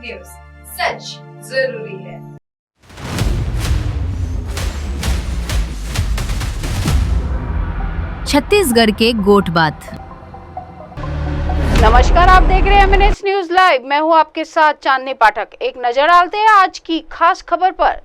News, सच जरूरी है। छत्तीसगढ़ के गोट बात। नमस्कार, आप देख रहे हैं एमएनएस न्यूज लाइव। मैं हूं आपके साथ चांदनी पाठक। एक नजर डालते हैं आज की खास खबर पर।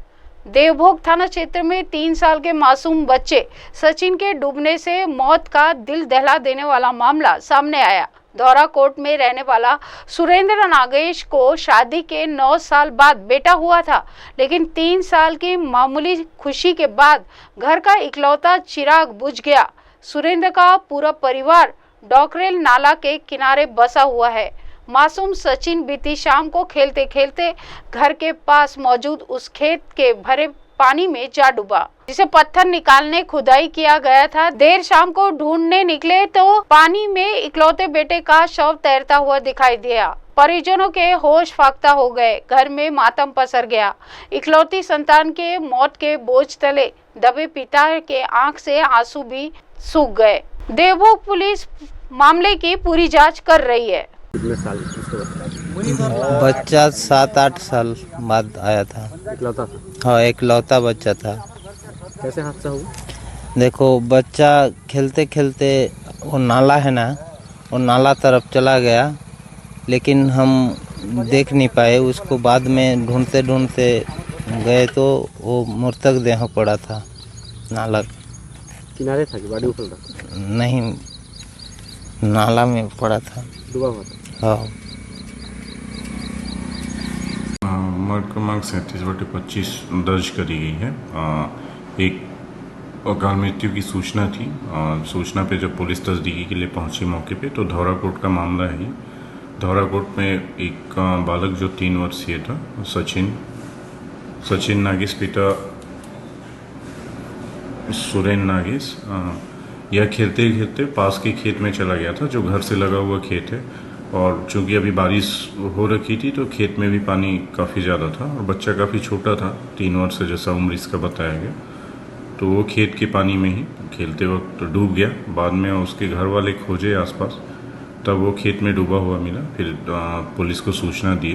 देवभोग थाना क्षेत्र में 3 साल के मासूम बच्चे सचिन के डूबने से मौत का दिल दहला देने वाला मामला सामने आया। धौरा कोट में रहने वाला सुरेंद्र नागेश को शादी के 9 साल बाद बेटा हुआ था, लेकिन 3 साल की मामूली खुशी के बाद घर का इकलौता चिराग बुझ गया। सुरेंद्र का पूरा परिवार डॉकरेल नाला के किनारे बसा हुआ है। मासूम सचिन बीती शाम को खेलते खेलते घर के पास मौजूद उस खेत के भरे पानी में जा डूबा, जिसे पत्थर निकालने खुदाई किया गया था। देर शाम को ढूंढने निकले तो पानी में इकलौते बेटे का शव तैरता हुआ दिखाई दिया। परिजनों के होश फाख्ता हो गए। घर में मातम पसर गया। इकलौती संतान के मौत के बोझ तले दबे पिता के आंख से आंसू भी सूख गए। देवभोग पुलिस मामले की पूरी जांच कर रही है। कितने साल बच्चा 7-8 साल बाद आया था। इकलौता था? हाँ, एकलौता बच्चा था। कैसे हादसा हुआ? देखो, बच्चा खेलते खेलते वो नाला है ना, वो नाला तरफ चला गया, लेकिन हम देख नहीं पाए उसको। बाद में ढूंढते ढूंढते गए तो वो मृतक देह पड़ा था नाला किनारे था कि बाड़ी उफल था? नहीं, नाला में पड़ा था, डूबा हुआ था। हाँ। मर्ग क्रमांक 37/25 दर्ज करी गई है। एक अकाल मृत्यु की सूचना थी। सूचना पे जब पुलिस तस्दीकी के लिए पहुंची मौके पे, तो धौरा कोट का मामला है ये। धौरा कोट में एक बालक जो 3 वर्षीय था, सचिन नागेश, पिता सुरेंद्र नागेश, यह खेलते खेलते पास के खेत में चला गया था, जो घर से लगा हुआ खेत है। और चूंकि अभी बारिश हो रखी थी तो खेत में भी पानी काफ़ी ज़्यादा था और बच्चा काफ़ी छोटा था, 3 वर्ष से जैसा उम्र इसका बताया गया। तो वो खेत के पानी में ही खेलते वक्त डूब गया। बाद में उसके घर वाले खोजे आसपास, तब वो खेत में डूबा हुआ मिला। फिर पुलिस को सूचना दी,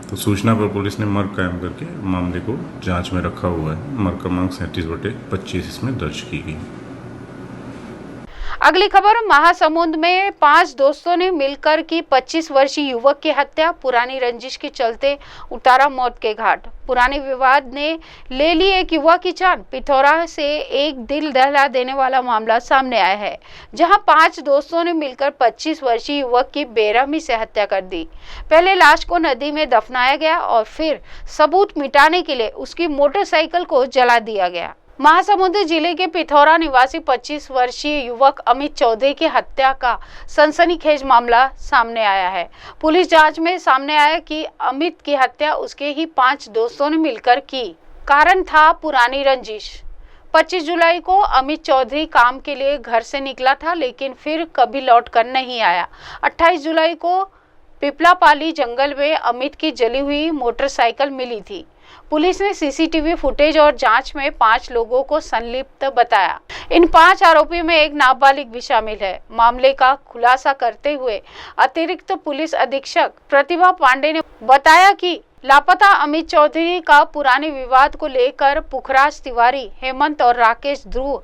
तो सूचना पर पुलिस ने मर्ग कायम करके मामले को जांच में रखा हुआ है। मर्ग क्रमांक 37/25 इसमें दर्ज की गई। अगली खबर, महासमुंद में 5 दोस्तों ने मिलकर की 25 वर्षीय युवक की हत्या। पुरानी रंजिश के चलते उतारा मौत के घाट। पुराने विवाद ने ले ली एक युवक की जान। पिथौरा से एक दिल दहला देने वाला मामला सामने आया है, जहां 5 दोस्तों ने मिलकर 25 वर्षीय युवक की बेरहमी से हत्या कर दी। पहले लाश को नदी में दफनाया गया और फिर सबूत मिटाने के लिए उसकी मोटरसाइकिल को जला दिया गया। महासमुंद जिले के पिथौरा निवासी 25 वर्षीय युवक अमित चौधरी की हत्या का सनसनीखेज मामला सामने आया है। पुलिस जांच में सामने आया कि अमित की हत्या उसके ही 5 दोस्तों ने मिलकर की। कारण था पुरानी रंजिश। 25 जुलाई को अमित चौधरी काम के लिए घर से निकला था, लेकिन फिर कभी लौट कर नहीं आया। 28 जुलाई को पिपलापाली जंगल में अमित की जली हुई मोटरसाइकिल मिली थी। पुलिस ने सीसीटीवी फुटेज और जांच में 5 लोगों को संलिप्त बताया। इन 5 आरोपियों में एक नाबालिग भी शामिल है। मामले का खुलासा करते हुए अतिरिक्त पुलिस अधीक्षक प्रतिभा पांडे ने बताया कि लापता अमित चौधरी का पुराने विवाद को लेकर पुखराज तिवारी, हेमंत और राकेश ध्रुव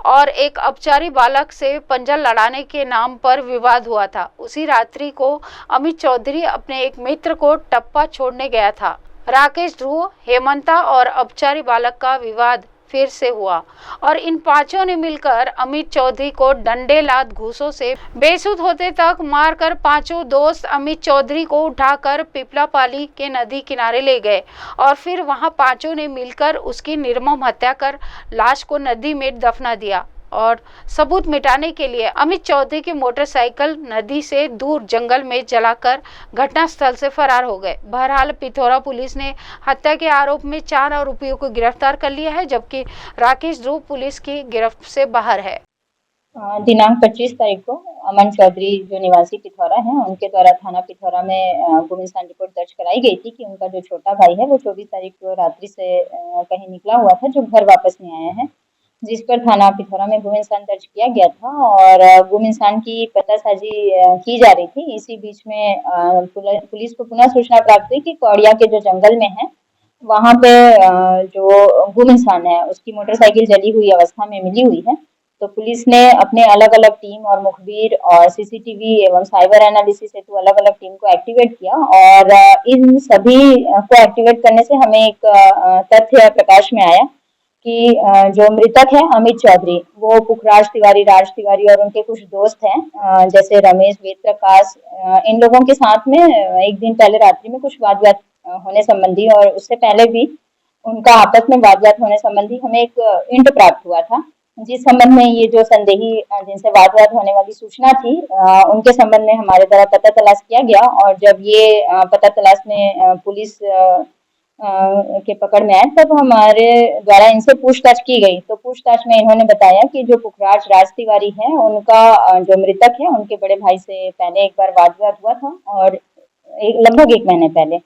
और एक अपचारी बालक से पंजा लड़ाने के नाम पर विवाद हुआ था। उसी रात्रि को अमित चौधरी अपने एक मित्र को टप्पा छोड़ने गया था। राकेश ध्रुव, हेमंता और अपचारी बालक का विवाद फिर से हुआ और इन 5 ने मिलकर अमित चौधरी को डंडे, लात, घूसों से बेसुध होते तक मारकर 5 दोस्त अमित चौधरी को उठाकर पिपलापाली के नदी किनारे ले गए और फिर वहां 5 ने मिलकर उसकी निर्मम हत्या कर लाश को नदी में दफना दिया और सबूत मिटाने के लिए अमित चौधरी की मोटरसाइकिल नदी से दूर जंगल में जलाकर घटनास्थल से फरार हो गए। बहरहाल पिथौरा पुलिस ने हत्या के आरोप में 4 आरोपियों को गिरफ्तार कर लिया है, जबकि राकेश ध्रुव पुलिस की गिरफ्त से बाहर है। दिनांक 25 तारीख को अमन चौधरी जो निवासी पिथौरा हैं, उनके द्वारा थाना पिथौरा में गुमनाम रिपोर्ट दर्ज कराई गई थी कि उनका जो छोटा भाई है वो 24 तारीख को रात्रि से कहीं निकला हुआ था, जो घर वापस नहीं आया है। जिस पर थाना पिथौरा में गुम इंसान दर्ज किया गया था और गुम इंसान की पतासाजी की जा रही थी। इसी बीच में पुलिस को पुनः सूचना प्राप्त हुई कि कौड़िया के जो जंगल में है वहाँ पे जो गुम इंसान है उसकी मोटरसाइकिल जली हुई अवस्था में मिली हुई है। तो पुलिस ने अपने अलग अलग टीम और मुखबिर और सीसीटीवी एवं साइबर एनालिसिस हेतु अलग अलग टीम को एक्टिवेट किया और इन सभी को एक्टिवेट करने से हमें एक तथ्य प्रकाश में आया कि जो मृतक है अमित चौधरी वो पुखराज तिवारी, राज तिवारी और उनके कुछ दोस्त हैं जैसे रमेश, वेद प्रकाश, इन लोगों के साथ में एक दिन पहले रात्रि में कुछ वाद विवाद होने संबंधी और उससे पहले भी उनका आपस में वाद विवाद होने संबंधी हमें एक इंट प्राप्त हुआ था, जिस संबंध में ये जो संदेही जिनसे वाद विवाद होने वाली सूचना थी उनके संबंध में हमारे द्वारा पता तलाश किया गया और जब ये पता तलाश में पुलिस के पकड़ में आए तब हमारे द्वारा इनसे पूछताछ की गई। तो पूछताछ में इन्होंने बताया कि जो पुखराज राज तिवारी है उनका जो मृतक है उनके बड़े भाई से पहले एक बार वाद विवाद हुआ था और लगभग 1 महीने पहले,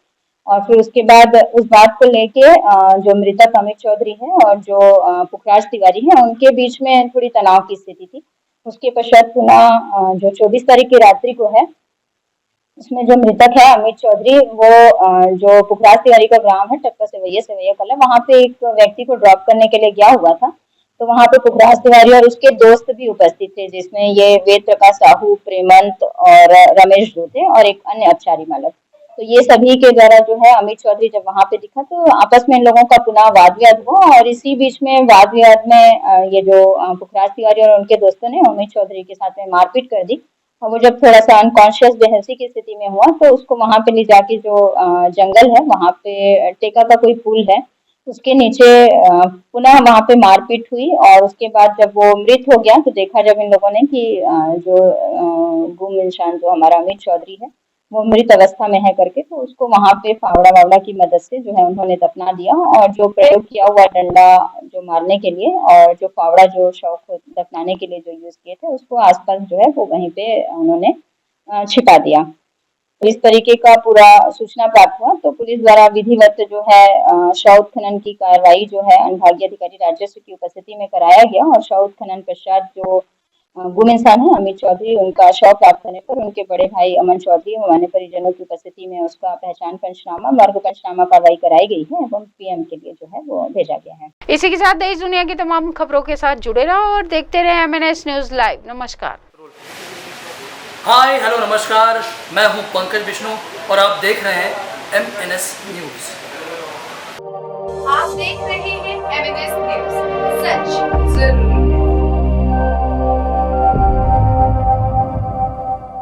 और फिर उसके बाद उस बात को लेके जो मृतक अमित चौधरी है और जो पुखराज तिवारी है उनके बीच में थोड़ी तनाव की स्थिति थी। उसके पश्चात पुनः जो 24 तारीख की रात्रि को है उसमें जो मृतक है अमित चौधरी वो जो पुखराज तिवारी का ग्राम है टक्का सेवैया कला वहाँ पे एक व्यक्ति को ड्रॉप करने के लिए गया हुआ था। तो वहाँ पे पुखराज तिवारी और उसके दोस्त भी उपस्थित थे जिसमें ये वेद प्रकाश साहू, प्रेमंत और रमेश जो थे और एक अन्य अपचारी मालक। तो ये सभी के द्वारा जो है अमित चौधरी जब वहाँ पे दिखा तो आपस में इन लोगों का पुनः वाद विवाद हुआ और इसी बीच में वाद विवाद में ये जो पुखराज तिवारी और उनके दोस्तों ने अमित चौधरी के साथ में मारपीट कर दी और वो जब थोड़ा सा अनकॉन्शियस बेहोशी की स्थिति में हुआ तो उसको वहाँ पे ले जाके जो जंगल है वहाँ पे टेका का कोई पुल है उसके नीचे पुनः वहाँ पे मारपीट हुई और उसके बाद जब वो मृत हो गया तो देखा जब इन लोगों ने कि जो गुम इंसान जो हमारा अमित चौधरी है वो मृत अवस्था में है करके, तो उसको वहाँ पे फावड़ा वावड़ा की मदद से जो है उन्होंने दफना दिया और जो प्रयोग किया हुआ डंडा जो मारने के लिए और जो फावड़ा जो शव को दफनाने के लिए जो यूज किए थे उसको आसपास जो है वो वहीं पे उन्होंने छिपा दिया। तो इस तरीके का पूरा सूचना प्राप्त हुआ तो पुलिस द्वारा विधिवत जो है शव उत्खनन की कार्रवाई जो है अनुभागीय अधिकारी राजस्व की उपस्थिति में कराया गया और शव उत्खनन पश्चात जो गुम इंसान है अमित चौधरी उनका शव प्राप्त होने पर उनके बड़े भाई अमन चौधरी एवं परिजनों की उपस्थिति में उसका पहचान पंचनामा मार्ग पंचनामा कार्रवाई कराई गई है एवं पीएम के लिए जो है वो भेजा गया है। इसी के साथ देश दुनिया की तमाम खबरों के साथ जुड़े रहो और देखते रहे MNS न्यूज लाइव। नमस्कार। हाय हेलो नमस्कार, मैं हूं पंकज विष्णु और आप देख रहे हैं MNS न्यूज। आप देख रहे हैं MNS न्यूज, सच जरूरी।